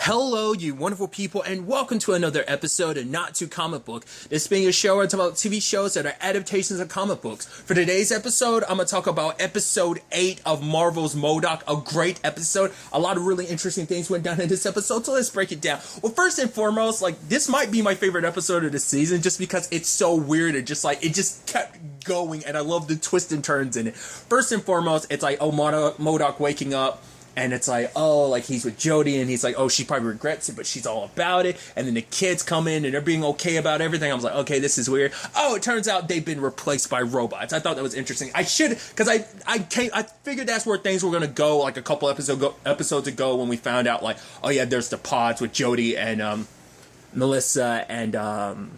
Hello, you wonderful people, and welcome to another episode of Not Too Comic Book. This being a show where I talk about TV shows that are adaptations of comic books. For today's episode, I'm going to talk about episode 8 of Marvel's M.O.D.O.K, a great episode. A lot of really interesting things went down in this episode, so let's break it down. Well, first and foremost, this might be my favorite episode of the season just because it's so weird and it just kept going, and I love the twists and turns in it. First and foremost, it's M.O.D.O.K waking up. And it's he's with Jodie, and he's like, oh, she probably regrets it, but she's all about it. And then the kids come in, and they're being okay about everything. I was like, okay, this is weird. Oh, it turns out they've been replaced by robots. I thought that was interesting. I figured that's where things were going to go, like a couple episodes ago when we found out, oh, yeah, there's the pods with Jodie and Melissa and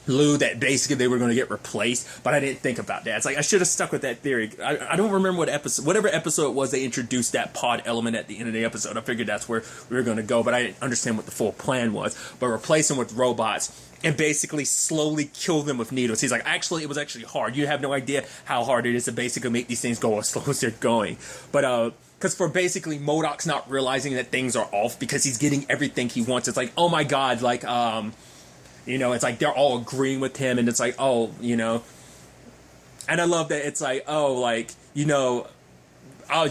Lou, that basically they were going to get replaced, but I didn't think about that. It's I should have stuck with that theory. I don't remember whatever episode it was, they introduced that pod element at the end of the episode. I figured that's where we were going to go, but I didn't understand what the full plan was. But replace them with robots and basically slowly kill them with needles. He's like, it was actually hard. You have no idea how hard it is to basically make these things go as slow as they're going. But, because for basically M.O.D.O.K's not realizing that things are off because he's getting everything he wants. It's oh my god, it's they're all agreeing with him, and it's and I love that it's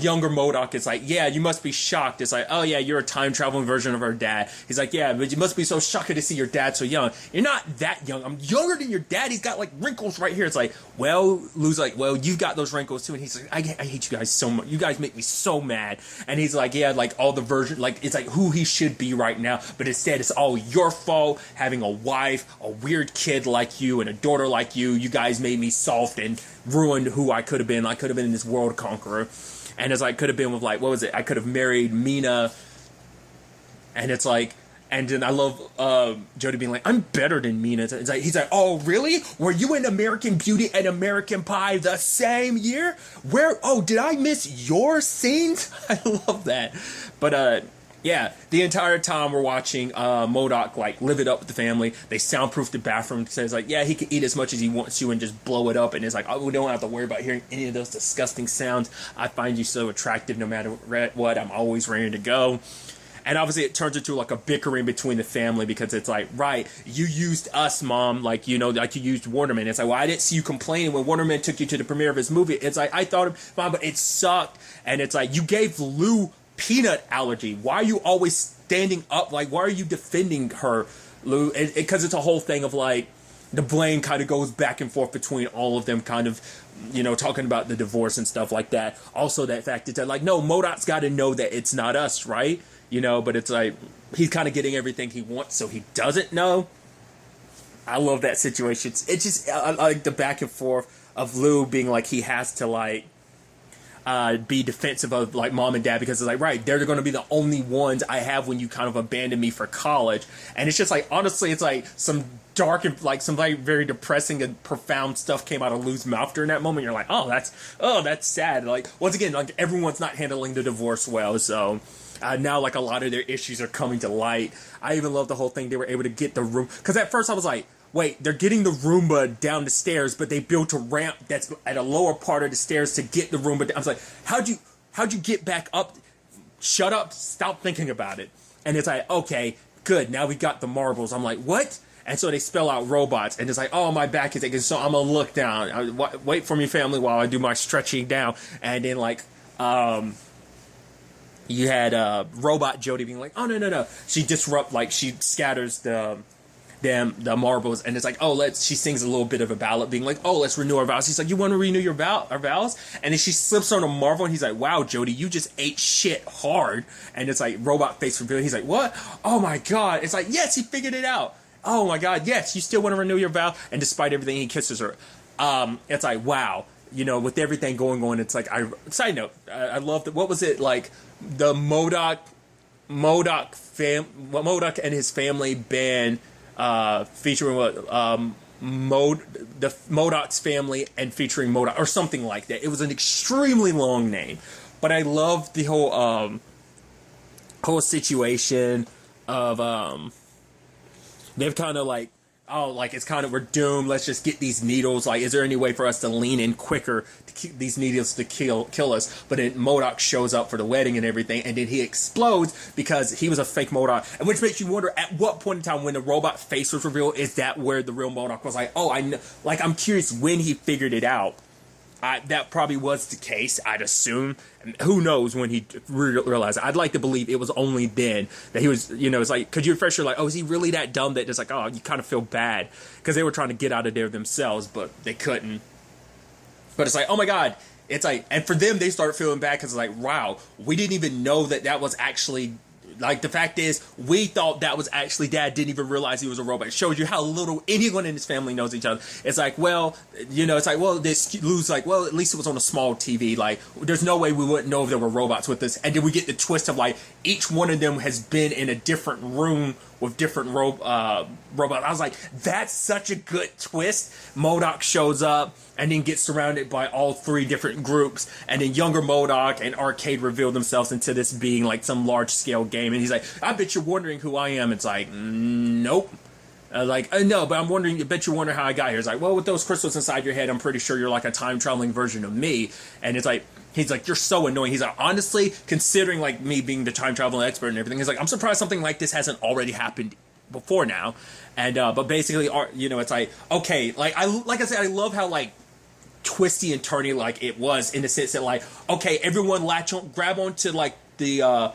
younger M.O.D.O.K is yeah, you must be shocked. It's oh yeah, you're a time-traveling version of our dad. He's yeah, but you must be so shocked to see your dad so young. You're not that young. I'm younger than your dad. He's got wrinkles right here. It's well, Lou's well, you've got those wrinkles too. And he's I hate you guys so much. You guys make me so mad. And he's yeah, all the version, it's who he should be right now. But instead, it's all your fault, having a wife, a weird kid like you, and a daughter like you. You guys made me soft and ruined who I could have been. I could have been this world conqueror. And it's could have been with what was it? I could have married Mina. And it's and then I love Jodie being I'm better than Mina. It's he's oh really? Were you in American Beauty and American Pie the same year? Where? Oh, did I miss your scenes? I love that. But yeah, the entire time we're watching M.O.D.O.K live it up with the family. They soundproof the bathroom. Says yeah, he can eat as much as he wants to and just blow it up. And it's oh, we don't have to worry about hearing any of those disgusting sounds. I find you so attractive no matter what. I'm always ready to go. And obviously it turns into a bickering between the family because it's right, you used us, Mom, you used Waterman. It's well, I didn't see you complaining when Waterman took you to the premiere of his movie. It's I thought, Mom, but it sucked. And it's you gave Lou peanut allergy. Why are you always standing up? Why are you defending her, Lou? Because it's a whole thing of the blame kind of goes back and forth between all of them, kind of, talking about the divorce and stuff like that. Also, that fact is that no, M.O.D.O.K's got to know that it's not us, right? But it's he's kind of getting everything he wants, so he doesn't know. I love that situation. It's just I like the back and forth of Lou being he has to be defensive of Mom and Dad because it's right, they're going to be the only ones I have when you kind of abandon me for college. And it's just honestly, it's some dark and some very depressing and profound stuff came out of Lou's mouth during that moment. You're that's sad. Once again, everyone's not handling the divorce well, so now a lot of their issues are coming to light. I even love the whole thing they were able to get the room, because at first I was wait, they're getting the Roomba down the stairs, but they built a ramp that's at a lower part of the stairs to get the Roomba down. I was how'd you get back up? Shut up, stop thinking about it. And it's okay, good, now we got the marbles. I'm what? And so they spell out robots, and it's oh, my back is aching, so I'm gonna look down. Wait for me, family, while I do my stretching down. And then you had robot Jodie being oh, no. She she scatters the marbles, and it's she sings a little bit of a ballad being oh, let's renew our vows. He's you want to renew our vows? And then she slips on a marble, and he's wow, Jodie, you just ate shit hard. And it's robot face reveal. He's what? Oh my god. It's yes, he figured it out. Oh my god, yes, you still want to renew your vow? And despite everything, he kisses her. It's wow, with everything going on, it's side note, I love that. What was it the M.O.D.O.K and his family band featuring the M.O.D.O.K's family and featuring M.O.D.O.K or something like that. It was an extremely long name, but I love the whole situation of they've kind of oh, like it's kind of, we're doomed. Let's just get these needles. Like, is there any way for us to lean in quicker to keep these needles to kill us? But then M.O.D.O.K shows up for the wedding and everything, and then he explodes because he was a fake M.O.D.O.K, and which makes you wonder at what point in time when the robot face was revealed, is that where the real M.O.D.O.K was like, oh, I know. Like, I'm curious when he figured it out. That probably was the case, I'd assume. Who knows when he realized it. I'd like to believe it was only then that he was, it's like, because you're first, you're like, oh, is he really that dumb that it's like, oh, you kind of feel bad because they were trying to get out of there themselves, but they couldn't. But it's like, oh my God. It's like, and for them, they started feeling bad because it's like, wow, we didn't even know that was actually, like, the fact is, we thought that was actually Dad, didn't even realize he was a robot. It shows you how little anyone in his family knows each other. It's like, well, it's like, well, this Lou's like, well, at least it was on a small TV. Like, there's no way we wouldn't know if there were robots with this. And then we get the twist of, like, each one of them has been in a different room with different robots. I was like, that's such a good twist. M.O.D.O.K shows up and then gets surrounded by all three different groups, and then younger M.O.D.O.K and Arcade reveal themselves into this being like some large-scale game, and he's like, I bet you're wondering who I am. It's like, nope. No, but I'm wondering, I bet you're wondering how I got here. It's like, well, with those crystals inside your head, I'm pretty sure you're like a time-traveling version of me. And it's like, he's like, you're so annoying. He's like, honestly, considering like me being the time-traveling expert and everything, he's like, I'm surprised something like this hasn't already happened before now. And, but basically, it's like, okay, like I said, I love how, like, twisty and turny, like, it was, in the sense that, like, okay, everyone grab onto, like, the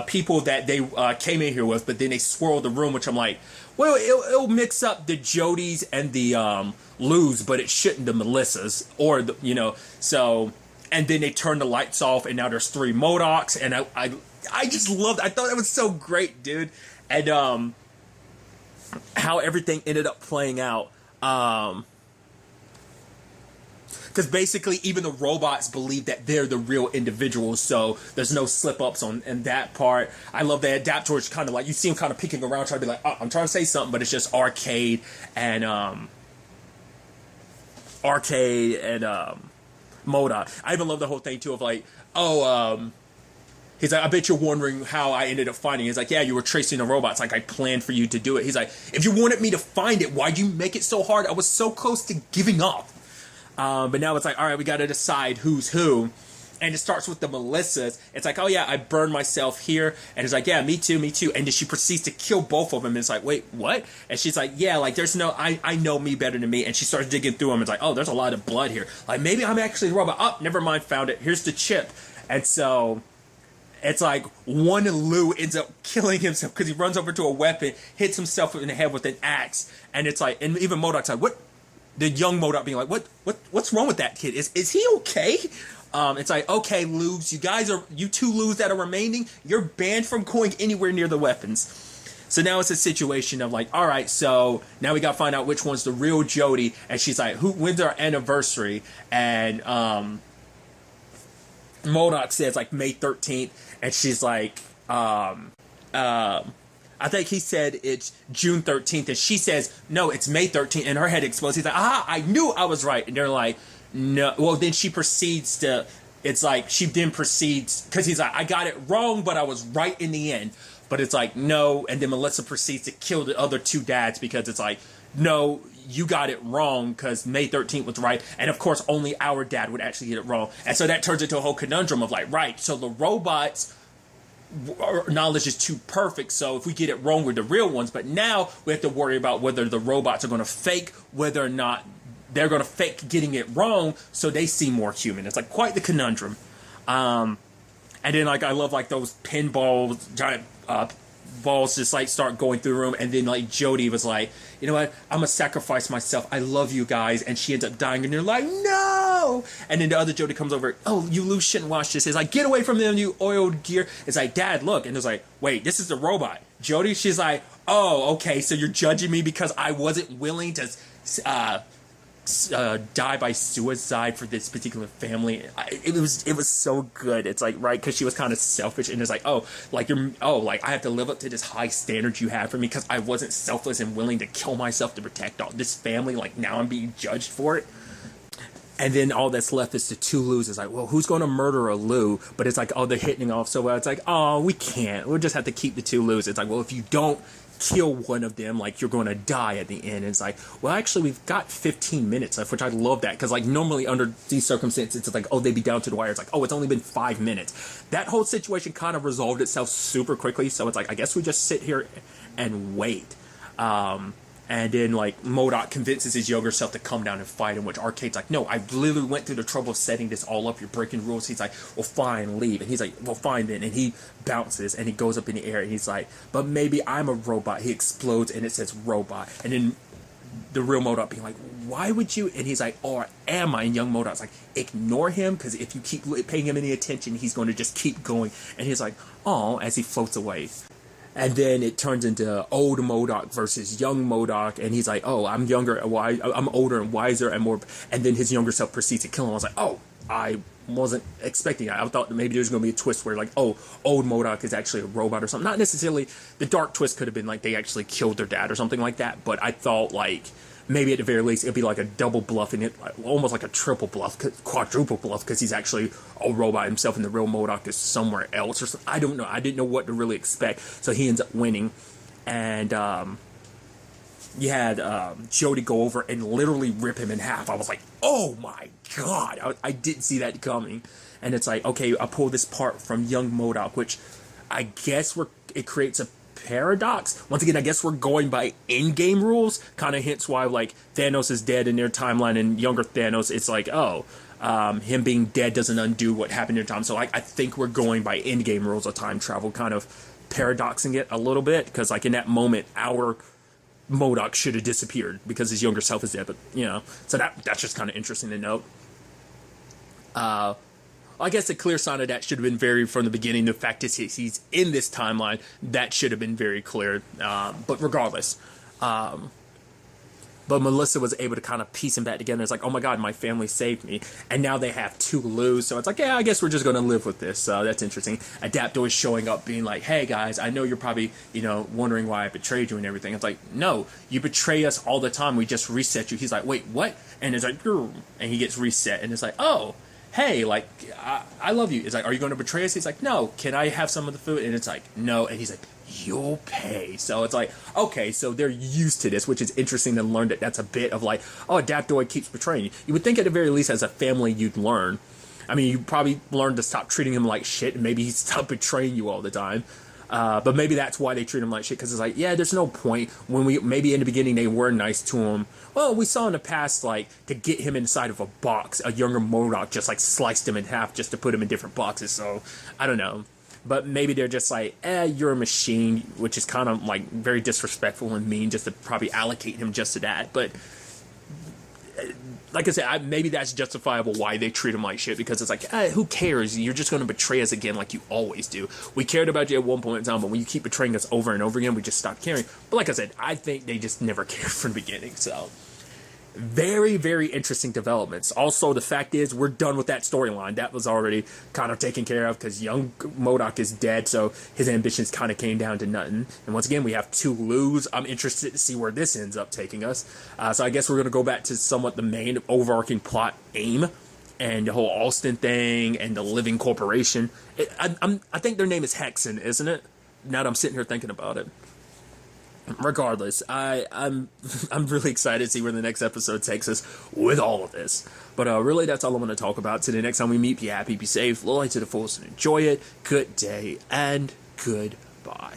people that they came in here with, but then they swirl the room, which I'm like, well, it'll mix up the Jodys and the Lou's, but it shouldn't the Melissas, or the, so, and then they turn the lights off, and now there's 3 M.O.D.O.Ks, and I just loved, I thought that was so great, dude, and how everything ended up playing out, because basically even the robots believe that they're the real individuals, so there's no slip-ups in that part. I love that Adaptor's kind of like, you see him kind of peeking around trying to be like, oh, I'm trying to say something, but it's just Arcade and M.O.D.O.K. I even love the whole thing too of like, he's like, I bet you're wondering how I ended up finding it. He's like, yeah, you were tracing the robots. Like, I planned for you to do it. He's like, if you wanted me to find it, why'd you make it so hard? I was so close to giving up. But now it's like, all right, we got to decide who's who. And it starts with the Melissas. It's like, oh yeah, I burned myself here. And it's like, yeah, me too, me too. And then she proceeds to kill both of them. And it's like, wait, what? And she's like, yeah, like there's no, I know me better than me. And she starts digging through them. It's like, oh, there's a lot of blood here. Like, maybe I'm actually a robot. Oh, never mind, found it. Here's the chip. And so it's like one Lou ends up killing himself because he runs over to a weapon, hits himself in the head with an axe. And it's like, and even M.O.D.O.K's like, what? The young M.O.D.O.K being like, what's wrong with that kid? Is he okay? It's like, okay, Lubes, you 2 Lubes that are remaining, you're banned from going anywhere near the weapons. So now it's a situation of like, all right, so now we got to find out which one's the real Jody. And she's like, when's our anniversary? And M.O.D.O.K says like May 13th. And she's like, I think he said it's June 13th, and she says, no, it's May 13th, and her head explodes. He's like, I knew I was right. And they're like, no. Well, then she proceeds to, it's like, she then proceeds, because he's like, I got it wrong, but I was right in the end. But it's like, no, and then Melissa proceeds to kill the other 2 dads, because it's like, no, you got it wrong, because May 13th was right, and of course, only our dad would actually get it wrong. And so that turns into a whole conundrum of like, right, so the robots, knowledge is too perfect, so if we get it wrong, we're the real ones. But now we have to worry about whether the robots are going to fake, whether or not they're going to fake getting it wrong so they seem more human. It's like quite the conundrum. And then like I love like those pinballs, giant balls just like start going through the room, and then like Jody was like, you know what, I'm gonna sacrifice myself, I love you guys, and she ends up dying, and they're like, no. And then the other Jody comes over, oh, you Lou shouldn't watch this. It's like, get away from them, you oiled gear. It's like, Dad, look. And it's like, wait, this is the robot Jody. She's like, oh, okay, so you're judging me because I wasn't willing to die by suicide for this particular family. It was so good. It's like, right, because she was kind of selfish, and it's like, like I have to live up to this high standard you have for me because I wasn't selfless and willing to kill myself to protect all this family. Like, now I'm being judged for it. And then all that's left is the two Lus. It's like, well, who's going to murder a Lu? But it's like, oh, they're hitting off so well. It's like, oh, we can't. We'll just have to keep the two Lus. It's like, well, if you don't kill one of them, like, you're going to die at the end. And it's like, well, actually, we've got 15 minutes left, which I love that. Because, like, normally under these circumstances, it's like, oh, they'd be down to the wire. It's like, oh, it's only been 5 minutes. That whole situation kind of resolved itself super quickly. So it's like, I guess we just sit here and wait. And then, like, M.O.D.O.K convinces his younger self to come down and fight him, which Arcade's like, no, I literally went through the trouble of setting this all up. You're breaking rules. He's like, well, fine, leave. And he's like, well, fine then. And he bounces, and he goes up in the air, and he's like, but maybe I'm a robot. He explodes, and it says robot. And then the real M.O.D.O.K being like, why would you? And he's like, or am I? And young M.O.D.O.K's like, ignore him, because if you keep paying him any attention, he's going to just keep going. And he's like, oh, as he floats away. And then it turns into old M.O.D.O.K versus young M.O.D.O.K, and he's like, oh, I'm younger, I'm older and wiser and more. And then his younger self proceeds to kill him. I was like, oh, I wasn't expecting that. I thought maybe there's going to be a twist where, like, oh, old M.O.D.O.K is actually a robot or something. Not necessarily. The dark twist could have been like they actually killed their dad or something like that. But I thought, like, maybe at the very least it'd be like a double bluff, and it almost like a triple bluff, quadruple bluff, because he's actually a robot himself and the real M.O.D.O.K is somewhere else or something. I don't know. I didn't know what to really expect, so he ends up winning. And you had Jody go over and literally rip him in half. I was like, oh my god, I didn't see that coming. And it's like, okay, I pulled this part from young M.O.D.O.K, which I guess it creates a paradox. Once again, I guess we're going by in-game rules, kind of hence why, like, Thanos is dead in their timeline, and younger Thanos, it's like, oh, him being dead doesn't undo what happened in time. So I think we're going by in-game rules of time travel, kind of paradoxing it a little bit, because, like, in that moment, our M.O.D.O.K should have disappeared because his younger self is dead. But, you know, so that's just kind of interesting to note. I guess a clear sign of that should have been very from the beginning. The fact is he's in this timeline. That should have been very clear. But regardless, but Melissa was able to kind of piece him back together. It's like, oh my god, my family saved me. And now they have two Lus. So it's like, yeah, I guess we're just going to live with this. That's interesting. Adaptor is showing up being like, hey guys, I know you're probably, wondering why I betrayed you and everything. It's like, no, you betray us all the time. We just reset you. He's like, wait, what? And it's like, and he gets reset. And it's like, oh, hey, like, I love you. It's like, are you going to betray us? He's like, no, can I have some of the food? And it's like, no. And he's like, you'll pay. So it's like, okay, so they're used to this, which is interesting to learn that that's a bit of like, oh, Adaptoid keeps betraying you. You would think at the very least as a family you'd learn. I mean, you probably learned to stop treating him like shit, and maybe he'd stop betraying you all the time. But maybe that's why they treat him like shit, because it's like, yeah, there's no point. When maybe in the beginning they were nice to him. Well, we saw in the past, like, to get him inside of a box, a younger M.O.D.O.K just, like, sliced him in half just to put him in different boxes. So, I don't know. But maybe they're just like, you're a machine, which is kind of, like, very disrespectful and mean just to probably allocate him just to that. But like I said, maybe that's justifiable why they treat him like shit, because it's like, who cares? You're just going to betray us again like you always do. We cared about you at one point in time, but when you keep betraying us over and over again, we just stop caring. But like I said, I think they just never cared from the beginning. So very, very interesting developments. Also, the fact is, we're done with that storyline. That was already kind of taken care of because young M.O.D.O.K is dead, so his ambitions kind of came down to nothing. And once again, we have two Lus. I'm interested to see where this ends up taking us. So I guess we're going to go back to somewhat the main overarching plot aim and the whole Alston thing and the living corporation. I think their name is Hexen, isn't it? Now that I'm sitting here thinking about it. Regardless, I'm really excited to see where the next episode takes us with all of this. But really, that's all I'm going to talk about. Till the next time we meet, be happy, be safe, live life to the fullest, and enjoy it. Good day, and goodbye.